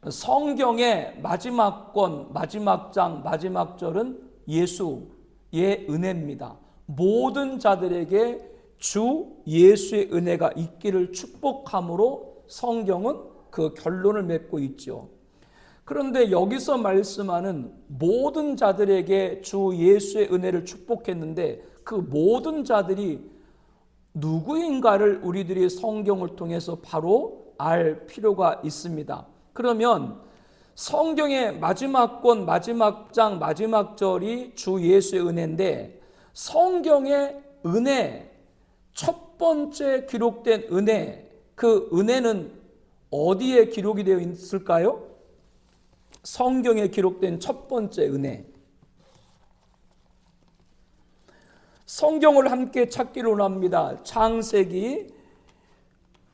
성경의 마지막 권, 마지막 장, 마지막 절은 예수의 은혜입니다. 모든 자들에게 주 예수의 은혜가 있기를 축복함으로 성경은 그 결론을 맺고 있죠. 그런데 여기서 말씀하는 모든 자들에게 주 예수의 은혜를 축복했는데 그 모든 자들이 누구인가를 우리들이 성경을 통해서 바로 알 필요가 있습니다. 그러면 성경의 마지막 권, 마지막 장, 마지막 절이 주 예수의 은혜인데 성경의 은혜, 첫 번째 기록된 은혜, 그 은혜는 어디에 기록이 되어 있을까요? 성경에 기록된 첫 번째 은혜. 성경을 함께 찾기를 원합니다. 창세기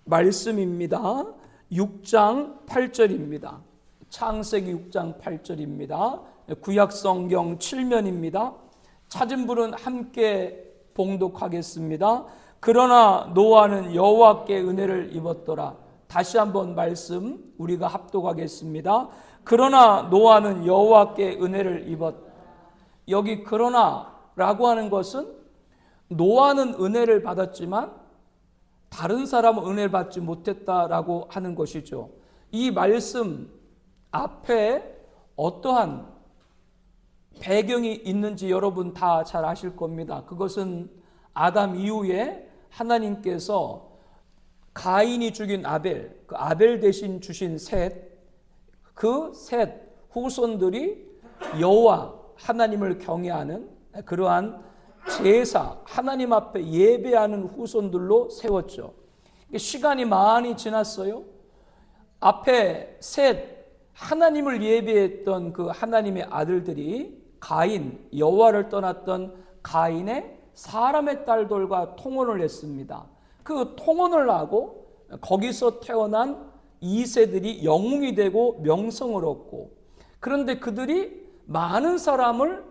말씀입니다. 6장 8절입니다. 창세기 6장 8절입니다. 구약 성경 7면입니다. 찾은 분은 함께 봉독하겠습니다. 그러나 노아는 여호와께 은혜를 입었더라. 다시 한번 말씀 우리가 합독하겠습니다. 그러나 노아는 여호와께 은혜를 입었다. 여기 그러나라고 하는 것은 노아는 은혜를 받았지만 다른 사람은 은혜를 받지 못했다라고 하는 것이죠. 이 말씀 앞에 어떠한 배경이 있는지 여러분 다 잘 아실 겁니다. 그것은 아담 이후에 하나님께서 가인이 죽인 아벨, 그 아벨 대신 주신 셋, 그 셋 후손들이 여호와 하나님을 경외하는 그러한 제사, 하나님 앞에 예배하는 후손들로 세웠죠. 시간이 많이 지났어요. 앞에 셋 하나님을 예배했던 그 하나님의 아들들이 가인, 여호와를 떠났던 가인의 사람의 딸들과 통혼을 했습니다. 그 통혼을 하고 거기서 태어난 2세들이 영웅이 되고 명성을 얻고, 그런데 그들이 많은 사람을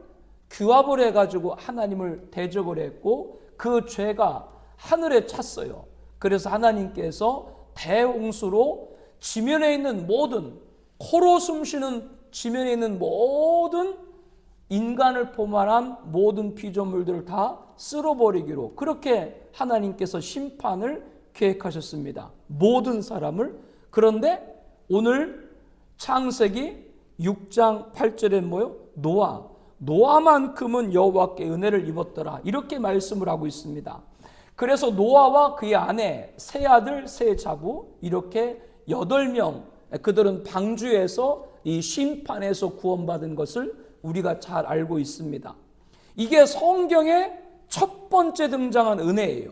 규합을 해가지고 하나님을 대적을 했고 그 죄가 하늘에 찼어요. 그래서 하나님께서 대홍수로 지면에 있는 모든, 코로 숨쉬는 지면에 있는 모든 인간을 포함한 모든 피조물들을 다 쓸어버리기로 그렇게 하나님께서 심판을 계획하셨습니다. 모든 사람을. 그런데 오늘 창세기 6장 8절에 뭐요? 노아만큼은 여호와께 은혜를 입었더라. 이렇게 말씀을 하고 있습니다. 그래서 노아와 그의 아내, 세 아들, 세 자부 이렇게 8명, 그들은 방주에서 이 심판에서 구원받은 것을 우리가 잘 알고 있습니다. 이게 성경의 첫 번째 등장한 은혜예요.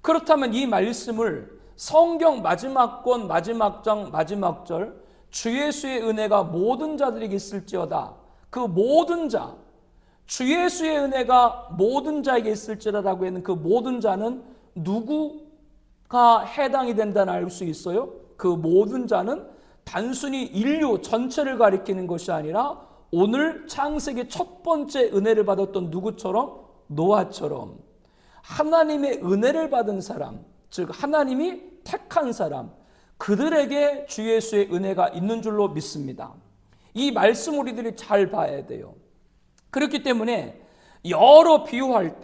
그렇다면 이 말씀을 성경 마지막 권, 마지막 장, 마지막 절, 주 예수의 은혜가 모든 자들에게 있을지어다. 그 모든 자, 주 예수의 은혜가 모든 자에게 있을지라라고 했는 그 모든 자는 누구가 해당이 된다는 알 수 있어요? 그 모든 자는 단순히 인류 전체를 가리키는 것이 아니라 오늘 창세기 첫 번째 은혜를 받았던 누구처럼? 노아처럼 하나님의 은혜를 받은 사람, 즉 하나님이 택한 사람, 그들에게 주 예수의 은혜가 있는 줄로 믿습니다. 이 말씀 우리들이 잘 봐야 돼요. 그렇기 때문에 여러 비유할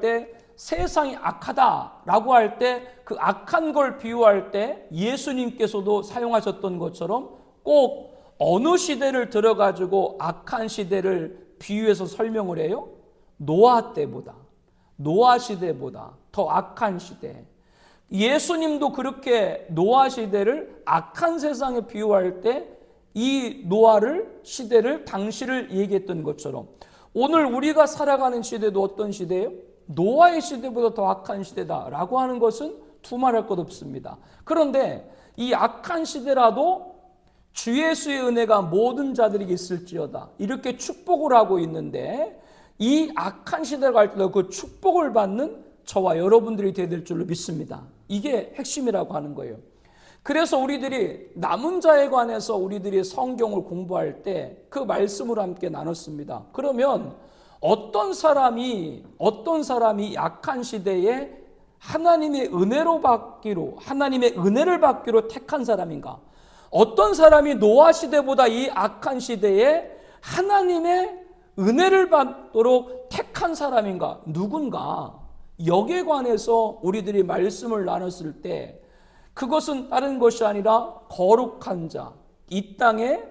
때 세상이 악하다라고 할 때 그 악한 걸 비유할 때 예수님께서도 사용하셨던 것처럼 꼭 어느 시대를 들어가지고 악한 시대를 비유해서 설명을 해요? 노아 시대보다 더 악한 시대. 예수님도 그렇게 노아 시대를 악한 세상에 비유할 때 이 노아를 시대를 당시를 얘기했던 것처럼 오늘 우리가 살아가는 시대도 어떤 시대예요? 노아의 시대보다 더 악한 시대다라고 하는 것은 두말할 것 없습니다. 그런데 이 악한 시대라도 주 예수의 은혜가 모든 자들에게 있을지어다 이렇게 축복을 하고 있는데 이 악한 시대가 갈 때도 그 축복을 받는 저와 여러분들이 되어야 될 줄로 믿습니다. 이게 핵심이라고 하는 거예요. 그래서 우리들이 남은 자에 관해서 우리들이 성경을 공부할 때 그 말씀을 함께 나눴습니다. 그러면 어떤 사람이 약한 시대에 하나님의 은혜를 받기로 택한 사람인가? 어떤 사람이 노아 시대보다 이 악한 시대에 하나님의 은혜를 받도록 택한 사람인가? 누군가? 여기에 관해서 우리들이 말씀을 나눴을 때 그것은 다른 것이 아니라 거룩한 자, 이 땅에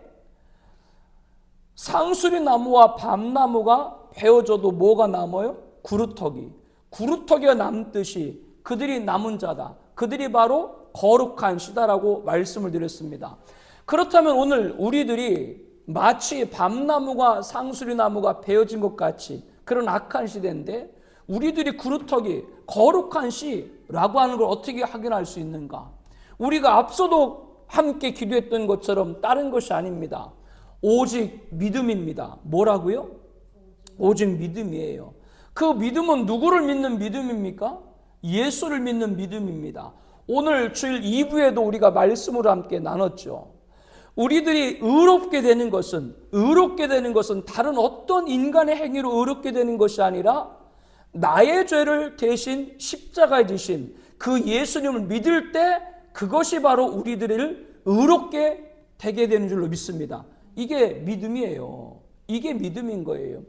상수리 나무와 밤나무가 베어져도 뭐가 남아요? 구루터기가 남듯이 그들이 남은 자다. 그들이 바로 거룩한 시다라고 말씀을 드렸습니다. 그렇다면 오늘 우리들이 마치 밤나무가 상수리 나무가 베어진 것 같이 그런 악한 시대인데 우리들이 구루터기, 거룩한 시라고 하는 걸 어떻게 확인할 수 있는가? 우리가 앞서도 함께 기도했던 것처럼 다른 것이 아닙니다. 오직 믿음입니다. 뭐라고요? 오직 믿음이에요. 그 믿음은 누구를 믿는 믿음입니까? 예수를 믿는 믿음입니다. 오늘 주일 2부에도 우리가 말씀으로 함께 나눴죠. 우리들이 의롭게 되는 것은 다른 어떤 인간의 행위로 의롭게 되는 것이 아니라 나의 죄를 대신 십자가에 지신 그 예수님을 믿을 때 그것이 바로 우리들을 의롭게 되게 되는 줄로 믿습니다. 이게 믿음이에요. 이게 믿음인 거예요.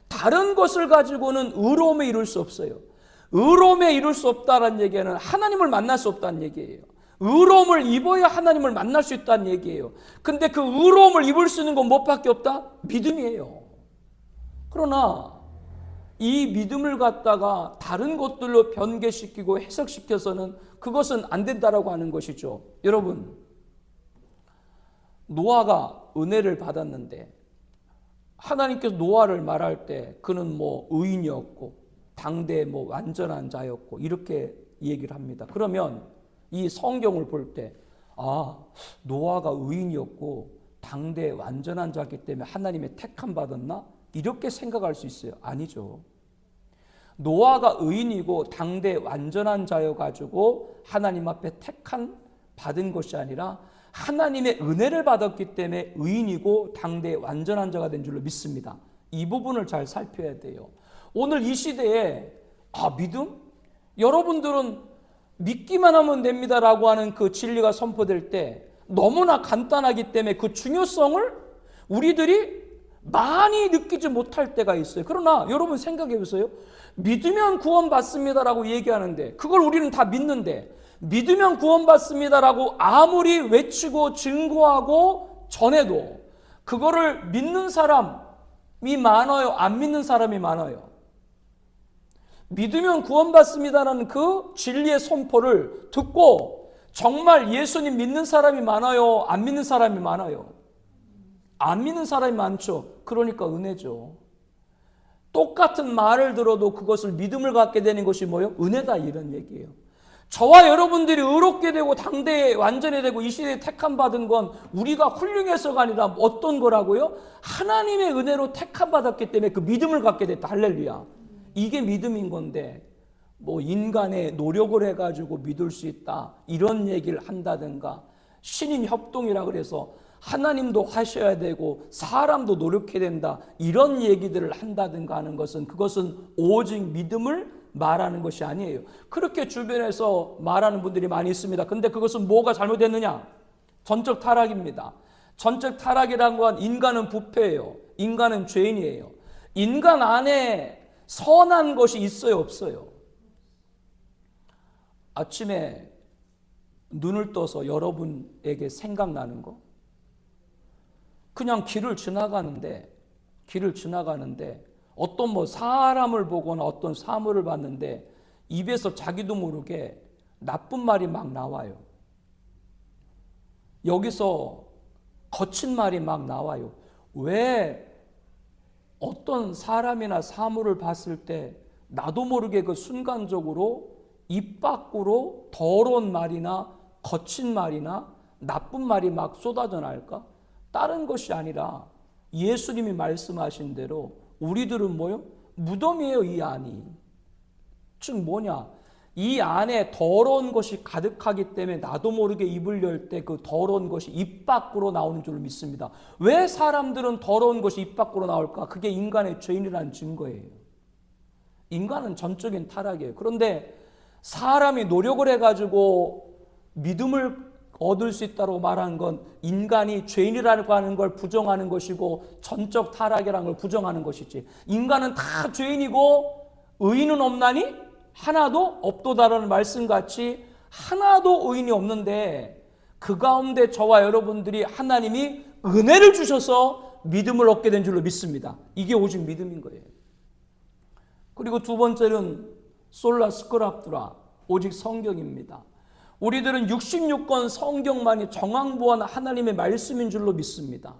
다른 것을 가지고는 의로움에 이룰 수 없어요. 의로움에 이룰 수 없다는 얘기는 하나님을 만날 수 없다는 얘기예요. 의로움을 입어야 하나님을 만날 수 있다는 얘기예요. 근데 그 의로움을 입을 수 있는 건 무엇밖에 없다? 믿음이에요. 그러나 이 믿음을 갖다가 다른 것들로 변개시키고 해석시켜서는 그것은 안 된다라고 하는 것이죠. 여러분, 노아가 은혜를 받았는데 하나님께서 노아를 말할 때 그는 의인이었고 당대 완전한 자였고 이렇게 얘기를 합니다. 그러면 이 성경을 볼 때 노아가 의인이었고 당대 완전한 자였기 때문에 하나님의 택함 받았나? 이렇게 생각할 수 있어요. 아니죠. 노아가 의인이고 당대 완전한 자여가지고 하나님 앞에 택함 받은 것이 아니라 하나님의 은혜를 받았기 때문에 의인이고 당대 완전한 자가 된 줄로 믿습니다. 이 부분을 잘 살펴야 돼요. 오늘 이 시대에 믿음? 여러분들은 믿기만 하면 됩니다라고 하는 그 진리가 선포될 때 너무나 간단하기 때문에 그 중요성을 우리들이 많이 느끼지 못할 때가 있어요. 그러나 여러분 생각해 보세요. 믿으면 구원받습니다라고 얘기하는데 그걸 우리는 다 믿는데 믿으면 구원받습니다라고 아무리 외치고 증거하고 전해도 그거를 믿는 사람이 많아요? 안 믿는 사람이 많아요? 믿으면 구원받습니다라는 그 진리의 선포를 듣고 정말 예수님 믿는 사람이 많아요? 안 믿는 사람이 많아요? 안 믿는 사람이 많죠. 그러니까 은혜죠. 똑같은 말을 들어도 그것을 믿음을 갖게 되는 것이 뭐예요? 은혜다 이런 얘기예요. 저와 여러분들이 의롭게 되고 당대에 완전히 되고 이 시대에 택함 받은 건 우리가 훌륭해서가 아니라 어떤 거라고요? 하나님의 은혜로 택함 받았기 때문에 그 믿음을 갖게 됐다. 할렐루야. 이게 믿음인 건데 인간의 노력을 해가지고 믿을 수 있다 이런 얘기를 한다든가 신인 협동이라 그래서 하나님도 하셔야 되고 사람도 노력해야 된다 이런 얘기들을 한다든가 하는 것은 그것은 오직 믿음을 말하는 것이 아니에요. 그렇게 주변에서 말하는 분들이 많이 있습니다. 근데 그것은 뭐가 잘못됐느냐? 전적 타락입니다. 전적 타락이란 건 인간은 부패예요. 인간은 죄인이에요. 인간 안에 선한 것이 있어요, 없어요? 아침에 눈을 떠서 여러분에게 생각나는 거? 그냥 길을 지나가는데 어떤 사람을 보거나 어떤 사물을 봤는데 입에서 자기도 모르게 나쁜 말이 막 나와요. 여기서 거친 말이 막 나와요. 왜 어떤 사람이나 사물을 봤을 때 나도 모르게 그 순간적으로 입 밖으로 더러운 말이나 거친 말이나 나쁜 말이 막 쏟아져 나올까? 다른 것이 아니라 예수님이 말씀하신 대로 우리들은 뭐요? 무덤이에요, 이 안이. 즉 뭐냐? 이 안에 더러운 것이 가득하기 때문에 나도 모르게 입을 열 때 그 더러운 것이 입 밖으로 나오는 줄 믿습니다. 왜 사람들은 더러운 것이 입 밖으로 나올까? 그게 인간의 죄인이라는 증거예요. 인간은 전적인 타락이에요. 그런데 사람이 노력을 해가지고 믿음을 얻을 수 있다고 말한 건 인간이 죄인이라고 하는 걸 부정하는 것이고 전적 타락이라는 걸 부정하는 것이지. 인간은 다 죄인이고 의인은 없나니 하나도 없도다라는 말씀같이 하나도 의인이 없는데 그 가운데 저와 여러분들이 하나님이 은혜를 주셔서 믿음을 얻게 된 줄로 믿습니다. 이게 오직 믿음인 거예요. 그리고 두 번째는 솔라 스크랍두라, 오직 성경입니다. 우리들은 66권 성경만이 정황부한 하나님의 말씀인 줄로 믿습니다.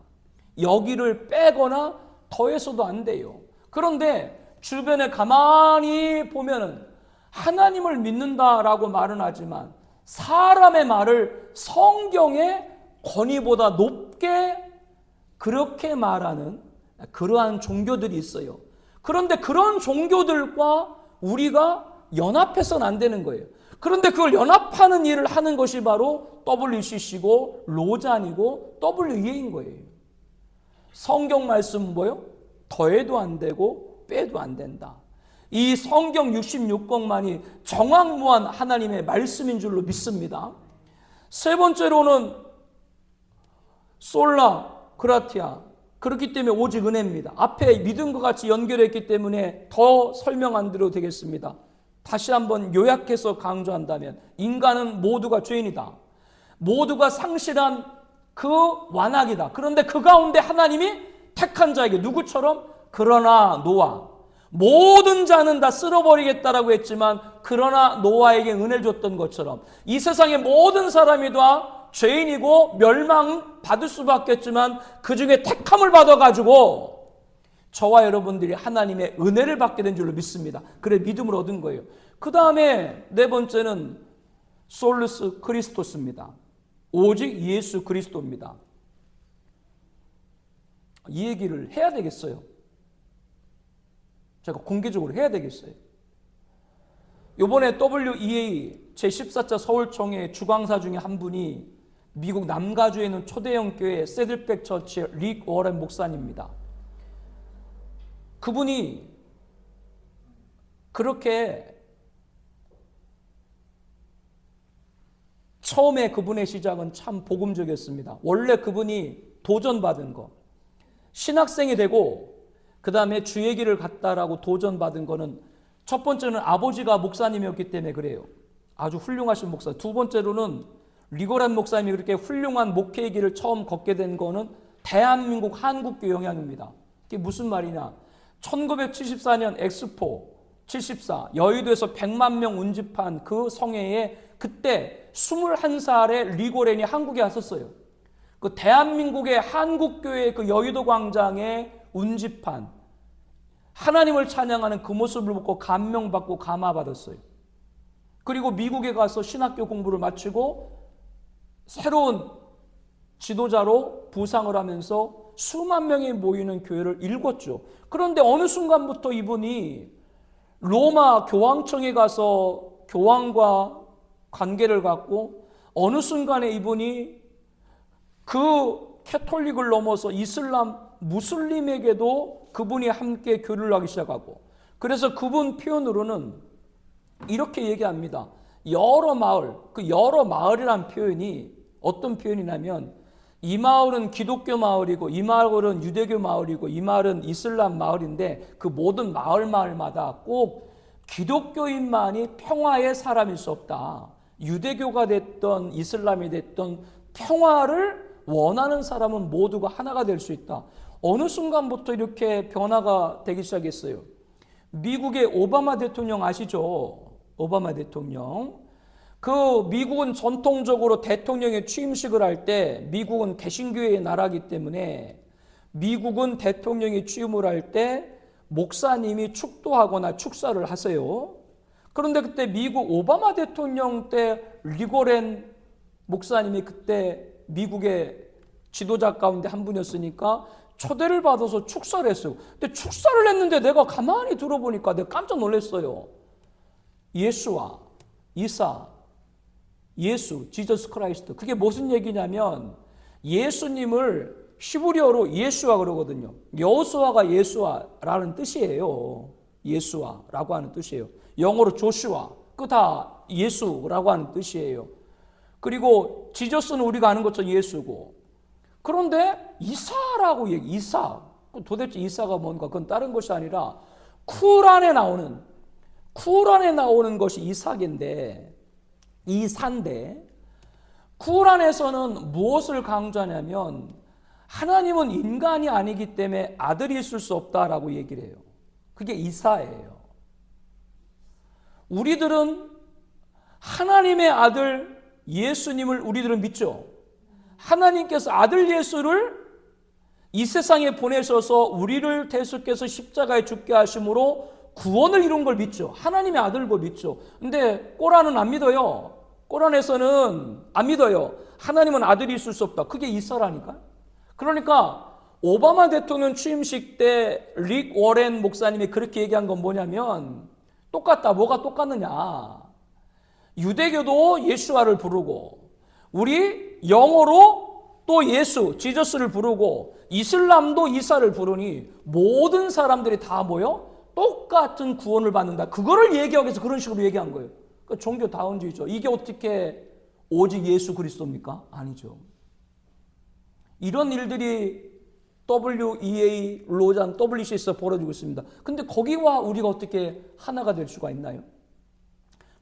여기를 빼거나 더해서도 안 돼요. 그런데 주변에 가만히 보면은 하나님을 믿는다라고 말은 하지만 사람의 말을 성경의 권위보다 높게 그렇게 말하는 그러한 종교들이 있어요. 그런데 그런 종교들과 우리가 연합해서는 안 되는 거예요. 그런데 그걸 연합하는 일을 하는 것이 바로 WCC고 로잔이고 WEA인 거예요. 성경 말씀은 뭐예요? 더해도 안 되고 빼도 안 된다. 이 성경 66권만이 정황무한 하나님의 말씀인 줄로 믿습니다. 세 번째로는 솔라 그라티아, 그렇기 때문에 오직 은혜입니다. 앞에 믿음과 같이 연결했기 때문에 더 설명 안 드려도 되겠습니다. 다시 한번 요약해서 강조한다면 인간은 모두가 죄인이다. 모두가 상실한 그 완악이다. 그런데 그 가운데 하나님이 택한 자에게 누구처럼? 그러나 노아, 모든 자는 다 쓸어버리겠다라고 했지만 그러나 노아에게 은혜를 줬던 것처럼 이 세상의 모든 사람이 다 죄인이고 멸망 받을 수밖에 없지만 그 중에 택함을 받아가지고 저와 여러분들이 하나님의 은혜를 받게 된 줄로 믿습니다. 그래 믿음을 얻은 거예요. 그 다음에 네 번째는 솔루스 크리스토스입니다. 오직 예수 그리스도입니다. 이 얘기를 해야 되겠어요. 제가 공개적으로 해야 되겠어요. 이번에 WEA 제14차 서울총회 주광사 중에 한 분이 미국 남가주에 있는 초대형 교회 세들백 처치의 릭 워렌 목사님입니다. 그분이 그렇게 처음에 그분의 시작은 참 복음적이었습니다. 원래 그분이 도전받은 거, 신학생이 되고 그 다음에 주의 길을 갔다라고 도전받은 거는 첫 번째는 아버지가 목사님이었기 때문에 그래요. 아주 훌륭하신 목사. 두 번째로는 리고란 목사님이 그렇게 훌륭한 목회의 길을 처음 걷게 된 거는 대한민국 한국교 영향입니다. 이게 무슨 말이냐? 1974년 엑스포 74 여의도에서 100만 명 운집한 그 성회에 그때 21살의 리고렌이 한국에 왔었어요. 그 대한민국의 한국교회 그 여의도 광장에 운집한 하나님을 찬양하는 그 모습을 보고 감명받고 감화받았어요. 그리고 미국에 가서 신학교 공부를 마치고 새로운 지도자로 부상을 하면서 수만 명이 모이는 교회를 일궜죠. 그런데 어느 순간부터 이분이 로마 교황청에 가서 교황과 관계를 갖고 어느 순간에 이분이 그 캐톨릭을 넘어서 이슬람, 무슬림에게도 그분이 함께 교류를 하기 시작하고 그래서 그분 표현으로는 이렇게 얘기합니다. 여러 마을, 그 여러 마을이란 표현이 어떤 표현이냐면 이 마을은 기독교 마을이고 이 마을은 유대교 마을이고 이 마을은 이슬람 마을인데 그 모든 마을마다 꼭 기독교인만이 평화의 사람일 수 없다. 유대교가 됐던 이슬람이 됐던 평화를 원하는 사람은 모두가 하나가 될 수 있다. 어느 순간부터 이렇게 변화가 되기 시작했어요. 미국의 오바마 대통령 아시죠? 오바마 대통령. 그 미국은 전통적으로 대통령의 취임식을 할 때 미국은 개신교의 나라이기 때문에 미국은 대통령이 취임을 할 때 목사님이 축도하거나 축사를 하세요. 그런데 그때 미국 오바마 대통령 때 리고렌 목사님이 그때 미국의 지도자 가운데 한 분이었으니까 초대를 받아서 축사를 했어요. 근데 축사를 했는데 내가 가만히 들어보니까 내가 깜짝 놀랐어요. 예수와 이사, 예수, 지저스 크라이스트. 그게 무슨 얘기냐면 예수님을 히브리어로 예수와 그러거든요. 여호수아가 예수와라는 뜻이에요. 예수와라고 하는 뜻이에요. 영어로 조슈아, 그 다 예수라고 하는 뜻이에요. 그리고 지저스는 우리가 아는 것처럼 예수고. 그런데 이사라고 이사. 도대체 이사가 뭔가? 그건 다른 것이 아니라 쿠란에 나오는 것이 이삭인데, 이사인데, 쿠란에서는 무엇을 강조하냐면 하나님은 인간이 아니기 때문에 아들이 있을 수 없다라고 얘기를 해요. 그게 이사예요. 우리들은 하나님의 아들 예수님을 우리들은 믿죠. 하나님께서 아들 예수를 이 세상에 보내셔서 우리를 대속해서 십자가에 죽게 하심으로 구원을 이룬 걸 믿죠. 하나님의 아들고 믿죠. 근데 꼬란은 안 믿어요. 꼬란에서는 안 믿어요. 하나님은 아들이 있을 수 없다. 그게 이사라니까. 그러니까 오바마 대통령 취임식 때 릭 워렌 목사님이 그렇게 얘기한 건 뭐냐면 똑같다. 뭐가 똑같느냐. 유대교도 예수와를 부르고 우리 영어로 또 예수, 지저스를 부르고 이슬람도 이사를 부르니 모든 사람들이 다 모여 똑같은 구원을 받는다. 그거를 얘기하기 위해서 그런 식으로 얘기한 거예요. 그러니까 종교다운주의죠. 이게 어떻게 오직 예수 그리스도입니까? 아니죠. 이런 일들이 WEA, 로잔, WC에서 벌어지고 있습니다. 근데 거기와 우리가 어떻게 하나가 될 수가 있나요?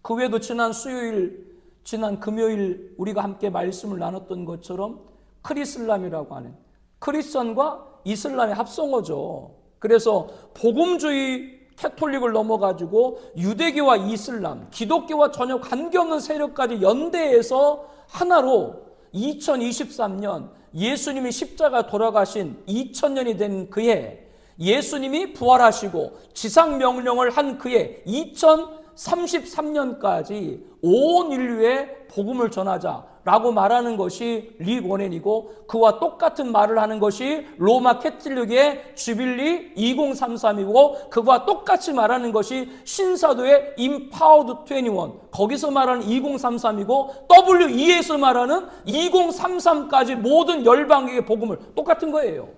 그 외에도 지난 수요일, 지난 금요일 우리가 함께 말씀을 나눴던 것처럼 크리슬람이라고 하는 크리스천과 이슬람의 합성어죠. 그래서 복음주의 캐톨릭을 넘어가지고 유대교와 이슬람, 기독교와 전혀 관계없는 세력까지 연대해서 하나로 2023년 예수님이 십자가 돌아가신 2000년이 된 그해, 예수님이 부활하시고 지상명령을 한 그해 2033년까지 온 인류에 복음을 전하자라고 말하는 것이 릭 워렌이고, 그와 똑같은 말을 하는 것이 로마 캐톨릭의 주빌리 2033이고, 그와 똑같이 말하는 것이 신사도의 임파워드 21, 거기서 말하는 2033이고, WE에서 말하는 2033까지 모든 열방에게 복음을, 똑같은 거예요.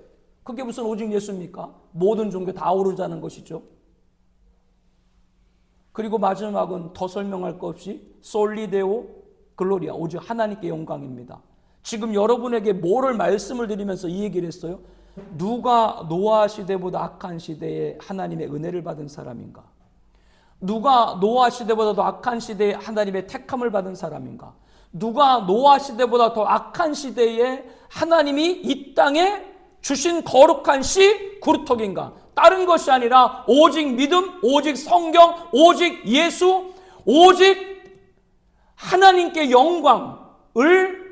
그게 무슨 오직 예수입니까? 모든 종교 다 오르자는 것이죠. 그리고 마지막은 더 설명할 것 없이 솔리데오 글로리아, 오직 하나님께 영광입니다. 지금 여러분에게 뭐를 말씀을 드리면서 이 얘기를 했어요? 누가 노아 시대보다 악한 시대에 하나님의 은혜를 받은 사람인가? 누가 노아 시대보다 더 악한 시대에 하나님의 택함을 받은 사람인가? 누가 노아 시대보다 더 악한 시대에 하나님이 이 땅에 주신 거룩한 씨 구루턱인가? 다른 것이 아니라 오직 믿음, 오직 성경, 오직 예수, 오직 하나님께 영광을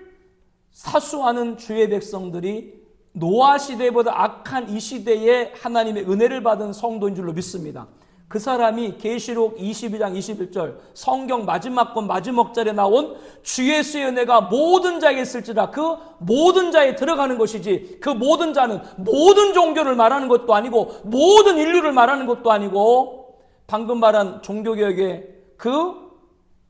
사수하는 주의 백성들이 노아 시대보다 악한 이 시대에 하나님의 은혜를 받은 성도인 줄로 믿습니다. 그 사람이 계시록 22장 21절 성경 마지막 권 마지막 절에 나온 주 예수의 은혜가 모든 자에게 있을지라, 그 모든 자에 들어가는 것이지, 그 모든 자는 모든 종교를 말하는 것도 아니고 모든 인류를 말하는 것도 아니고, 방금 말한 종교개혁의 그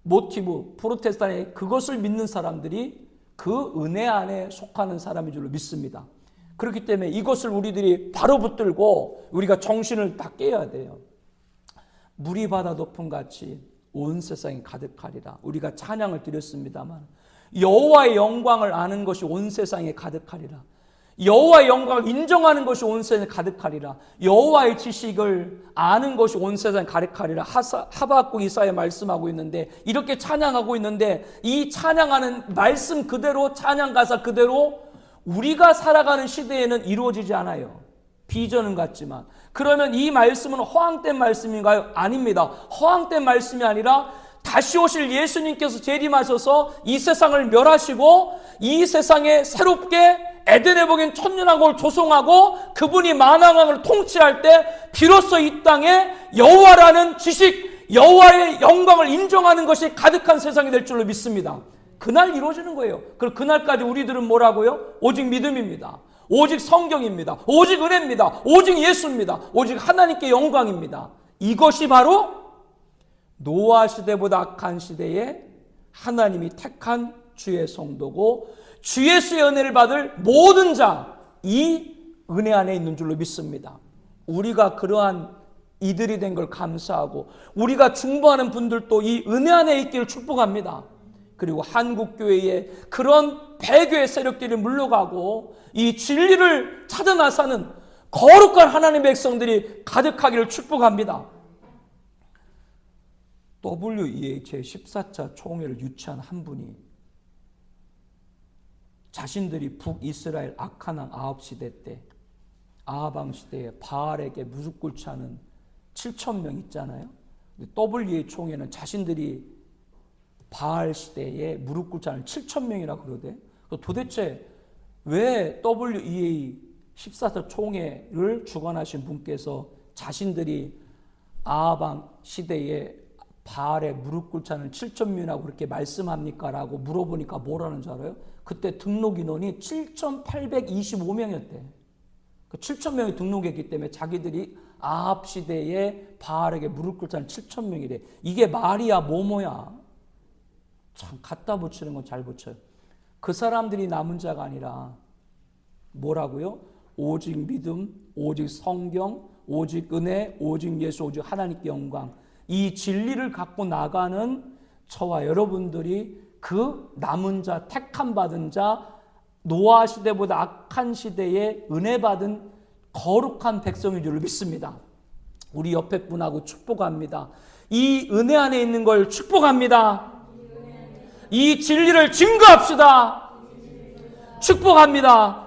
모티브, 프로테스탄의 그것을 믿는 사람들이 그 은혜 안에 속하는 사람인 줄로 믿습니다. 그렇기 때문에 이것을 우리들이 바로 붙들고 우리가 정신을 다 깨야 돼요. 물이 바다 높음 같이 온 세상이 가득하리라. 우리가 찬양을 드렸습니다만 여호와의 영광을 아는 것이 온 세상에 가득하리라. 여호와의 영광을 인정하는 것이 온 세상에 가득하리라. 여호와의 지식을 아는 것이 온 세상에 가득하리라. 하박국 이사야 말씀하고 있는데, 이렇게 찬양하고 있는데, 이 찬양하는 말씀 그대로, 찬양 가사 그대로 우리가 살아가는 시대에는 이루어지지 않아요. 비전은 같지만. 그러면 이 말씀은 허황된 말씀인가요? 아닙니다. 허황된 말씀이 아니라 다시 오실 예수님께서 재림하셔서 이 세상을 멸하시고 이 세상에 새롭게 에덴에 복인 천년왕국을 조성하고 그분이 만왕왕을 통치할 때 비로소 이 땅에 여호와라는 지식, 여호와의 영광을 인정하는 것이 가득한 세상이 될 줄로 믿습니다. 그날 이루어지는 거예요. 그럼 그날까지 우리들은 뭐라고요? 오직 믿음입니다. 오직 성경입니다. 오직 은혜입니다. 오직 예수입니다. 오직 하나님께 영광입니다. 이것이 바로 노아 시대보다 악한 시대에 하나님이 택한 주의 성도고, 주 예수의 은혜를 받을 모든 자, 이 은혜 안에 있는 줄로 믿습니다. 우리가 그러한 이들이 된 걸 감사하고 우리가 중보하는 분들도 이 은혜 안에 있기를 축복합니다. 그리고 한국교회의 그런 배교의 세력들이 물러가고 이 진리를 찾아 나서는 거룩한 하나님의 백성들이 가득하기를 축복합니다. WEA 제14차 총회를 유치한 한 분이 자신들이 북이스라엘 악한 아합 시대 때 아합 시대에 바알에게 무릎 꿇지 않은 7,000명 있잖아요. WEA 총회는 자신들이 바알 시대에 무릎 꿇지 않은 7,000명이라 그러대. 도대체 왜 WEA 14차 총회를 주관하신 분께서 자신들이 아합 시대에 바알에 무릎 꿇지 않은 7,000명이라고 그렇게 말씀합니까? 라고 물어보니까 뭐라는 줄 알아요? 그때 등록 인원이 7,825명이었대. 그 7,000명이 등록했기 때문에 자기들이 아합 시대에 바알에게 무릎 꿇지 않은 7,000명이래. 이게 말이야 뭐뭐야. 참 갖다 붙이는 건 잘 붙여요. 그 사람들이 남은 자가 아니라 뭐라고요? 오직 믿음, 오직 성경, 오직 은혜, 오직 예수, 오직 하나님께 영광. 이 진리를 갖고 나가는 저와 여러분들이 그 남은 자, 택함 받은 자, 노아 시대보다 악한 시대에 은혜 받은 거룩한 백성인 줄 믿습니다. 우리 옆에 분하고 축복합니다. 이 은혜 안에 있는 걸 축복합니다. 이 진리를 증거합시다. 축복합니다.